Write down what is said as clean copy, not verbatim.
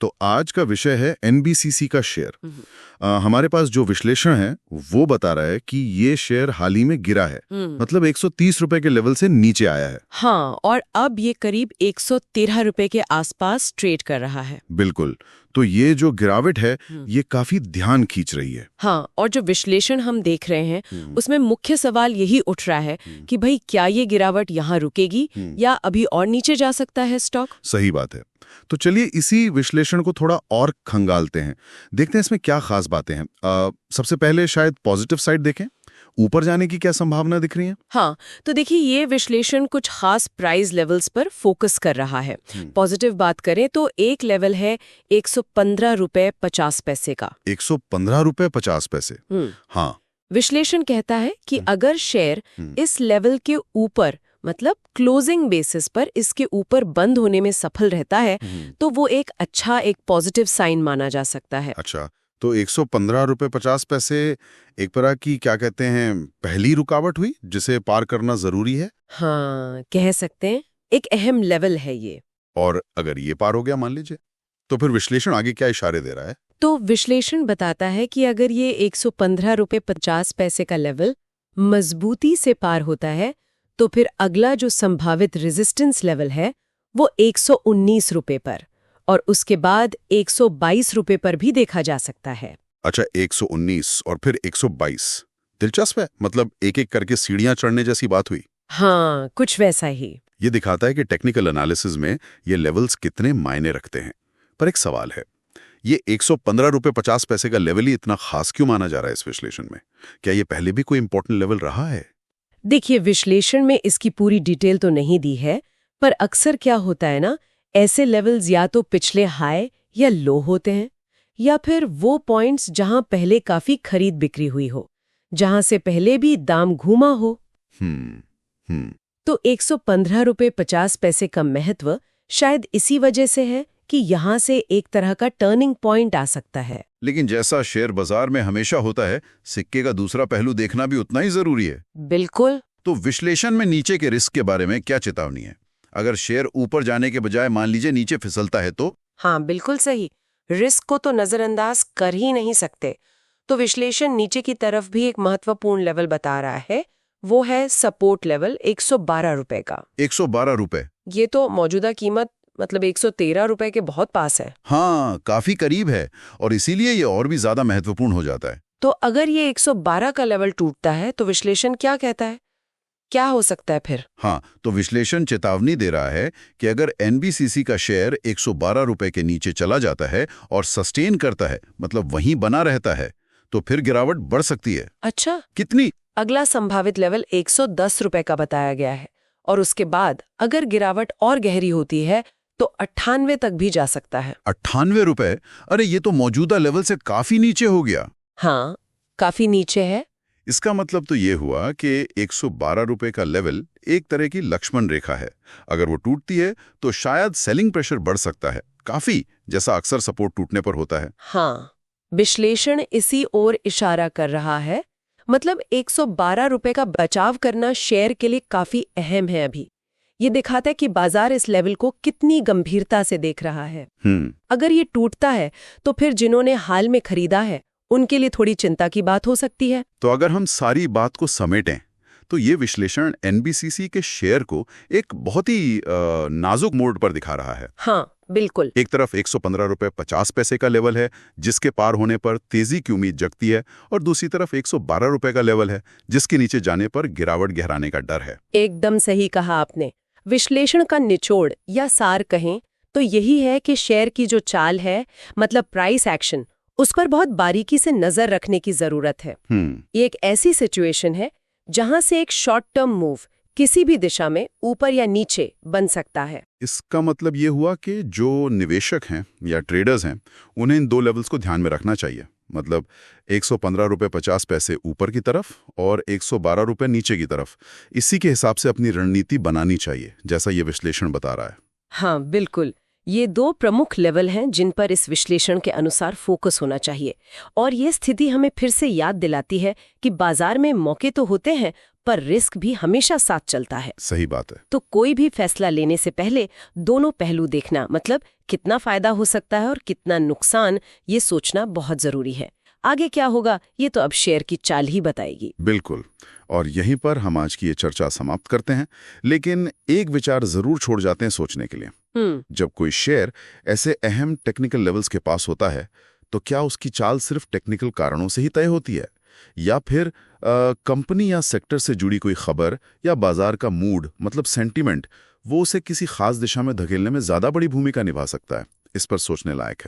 तो आज का विषय है एनबीसीसी का शेयर। हमारे पास जो विश्लेषण है वो बता रहा है कि ये शेयर हाल ही में गिरा है, मतलब 130 रुपए के लेवल से नीचे आया है। हाँ, और अब ये करीब 113 रुपए के आसपास ट्रेड कर रहा है। बिल्कुल। तो ये जो गिरावट है ये काफी ध्यान खींच रही है। हाँ, और जो विश्लेषण हम देख रहे हैं उसमें मुख्य सवाल यही उठ रहा है कि भाई क्या ये गिरावट यहाँ रुकेगी या अभी और नीचे जा सकता है स्टॉक। सही बात है। तो चलिए इसी विश्लेषण को थोड़ा और खंगालते हैं, देखते हैं इसमें क्या खास बातें हैं। सबसे पहले शायद पॉजिटिव साइड देखें, ऊपर जाने की क्या संभावना दिख रही है? हाँ, तो देखिए ये विश्लेषण कुछ खास प्राइस लेवल्स पर फोकस कर रहा है। पॉजिटिव बात करें तो एक लेवल है 115 रुपए 50 पैसे का। 115 रुपए 50 पैसे। हाँ, विश्लेषण कहता है कि अगर शेयर इस लेवल के ऊपर, मतलब क्लोजिंग बेसिस पर इसके ऊपर बंद होने में सफल रहता है तो वो एक पॉजिटिव साइन माना जा सकता है। अच्छा, तो 115 रुपए 50 पैसे एक तरह की क्या कहते हैं पहली रुकावट हुई जिसे पार करना जरूरी है। हाँ, कह सकते हैं एक अहम लेवल है ये। और अगर ये पार हो गया मान लीजिए, तो फिर विश्लेषण आगे क्या इशारे दे रहा है? तो विश्लेषण बताता है कि अगर ये 115 रुपए 50 पैसे का लेवल मजबूती से पार होता है तो फिर अगला जो संभावित रेजिस्टेंस लेवल है वो 119 रुपए पर और उसके बाद 122 रुपए पर भी देखा जा सकता है। अच्छा, 119 और फिर 122। दिलचस्प है, मतलब एक एक करके सीढ़ियां चढ़ने जैसी बात हुई। हाँ, कुछ वैसा ही। ये दिखाता है कि टेक्निकल एनालिसिस में ये लेवल्स कितने मायने रखते हैं। पर एक सवाल है, ये 115 रुपए 50 पैसे का लेवल ही इतना खास क्यों माना जा रहा है इस विश्लेषण में? क्या ये पहले भी कोई इंपॉर्टेंट लेवल रहा है? देखिए, विश्लेषण में इसकी पूरी डिटेल तो नहीं दी है, पर अक्सर क्या होता है ना, ऐसे लेवल्स या तो पिछले हाई या लो होते हैं या फिर वो पॉइंट्स जहां पहले काफी खरीद बिक्री हुई हो, जहां से पहले भी दाम घूमा हो। तो 115 रुपए 50 पैसे का महत्व शायद इसी वजह से है कि यहां से एक तरह का टर्निंग पॉइंट आ सकता है। लेकिन जैसा शेयर बाजार में हमेशा होता है, सिक्के का दूसरा पहलू देखना भी उतना ही जरूरी है। बिल्कुल। तो विश्लेषण में नीचे के रिस्क के बारे में क्या चेतावनी है? अगर शेयर ऊपर जाने के बजाय मान लीजिए नीचे फिसलता है तो? हाँ, बिल्कुल सही। रिस्क को तो नजरअंदाज कर ही नहीं सकते। तो विश्लेषण नीचे की तरफ भी एक महत्वपूर्ण लेवल बता रहा है, वो है सपोर्ट लेवल 112 रुपए का। 112 रुपए? ये तो मौजूदा कीमत मतलब 113 रुपए के बहुत पास है। हाँ, काफी करीब है और इसीलिए ये और भी ज्यादा महत्वपूर्ण हो जाता है। तो अगर ये 112 का लेवल टूटता है तो विश्लेषण क्या कहता है, क्या हो सकता है फिर? हाँ, तो विश्लेषण चेतावनी दे रहा है कि अगर एनबीसीसी का शेयर 112 रुपए के नीचे चला जाता है और सस्टेन करता है, मतलब वहीं बना रहता है, तो फिर गिरावट बढ़ सकती है। अच्छा, कितनी? अगला संभावित लेवल 110 रुपए का बताया गया है और उसके बाद अगर गिरावट और गहरी होती है तो 98 तक भी जा सकता है। 98 रुपए? अरे ये तो मौजूदा लेवल से काफी नीचे हो गया। हाँ, काफी नीचे है। इसका मतलब तो ये हुआ कि 112 रुपए का लेवल एक तरह की लक्ष्मण रेखा है। अगर वो टूटती है तो शायद सेलिंग प्रेशर बढ़ सकता है, काफी, जैसा अक्सर सपोर्ट टूटने पर होता है। हाँ, विश्लेषण इसी ओर इशारा कर रहा है। मतलब 112 रुपए का बचाव करना शेयर के लिए काफी अहम है अभी। ये दिखाता है कि बाजार इस लेवल को कितनी गंभीरता से देख रहा है। अगर ये टूटता है तो फिर जिन्होंने हाल में खरीदा है उनके लिए थोड़ी चिंता की बात हो सकती है। तो अगर हम सारी बात को समेटें तो ये विश्लेषण एनबीसीसी के शेयर को एक बहुत ही नाजुक मोड़ पर दिखा रहा है। हाँ, बिल्कुल। एक तरफ 115 रुपए 50 पैसे का लेवल है जिसके पार होने पर तेजी की उम्मीद जगती है, और दूसरी तरफ 112 रुपए का लेवल है जिसके नीचे जाने पर गिरावट गहराने का डर है। एकदम सही कहा आपने। विश्लेषण का निचोड़ या सार कहें तो यही है कि शेयर की जो चाल है, मतलब प्राइस एक्शन, उस पर बहुत बारीकी से नजर रखने की जरूरत है। ये एक ऐसी सिचुएशन है जहां से एक शॉर्ट टर्म मूव किसी भी दिशा में ऊपर या नीचे बन सकता है। इसका मतलब ये हुआ कि जो निवेशक हैं या ट्रेडर्स हैं उन्हें इन दो लेवल्स को ध्यान में रखना चाहिए, मतलब 115 रुपए 50 पैसे ऊपर की तरफ और 112 रुपए नीचे की तरफ। इसी के हिसाब से अपनी रणनीति बनानी चाहिए, जैसा ये विश्लेषण बता रहा है। हाँ, बिल्कुल। ये दो प्रमुख लेवल हैं जिन पर इस विश्लेषण के अनुसार फोकस होना चाहिए। और ये स्थिति हमें फिर से याद दिलाती है कि बाजार में मौके तो होते हैं पर रिस्क भी हमेशा साथ चलता है। सही बात है। तो कोई भी फैसला लेने से पहले दोनों पहलू देखना, मतलब कितना फायदा हो सकता है और कितना नुकसान, ये सोचना बहुत जरूरी है। आगे क्या होगा ये तो अब शेयर की चाल ही बताएगी। बिल्कुल। और यहीं पर हम आज की ये चर्चा समाप्त करते हैं, लेकिन एक विचार जरूर छोड़ जाते हैं सोचने के लिए। जब कोई शेयर ऐसे अहम टेक्निकल लेवल्स के पास होता है, तो क्या उसकी चाल सिर्फ टेक्निकल कारणों से ही तय होती है, या फिर कंपनी या सेक्टर से जुड़ी कोई खबर या बाजार का मूड, मतलब सेंटीमेंट, वो उसे किसी खास दिशा में धकेलने में ज्यादा बड़ी भूमिका निभा सकता है? इस पर सोचने लायक है।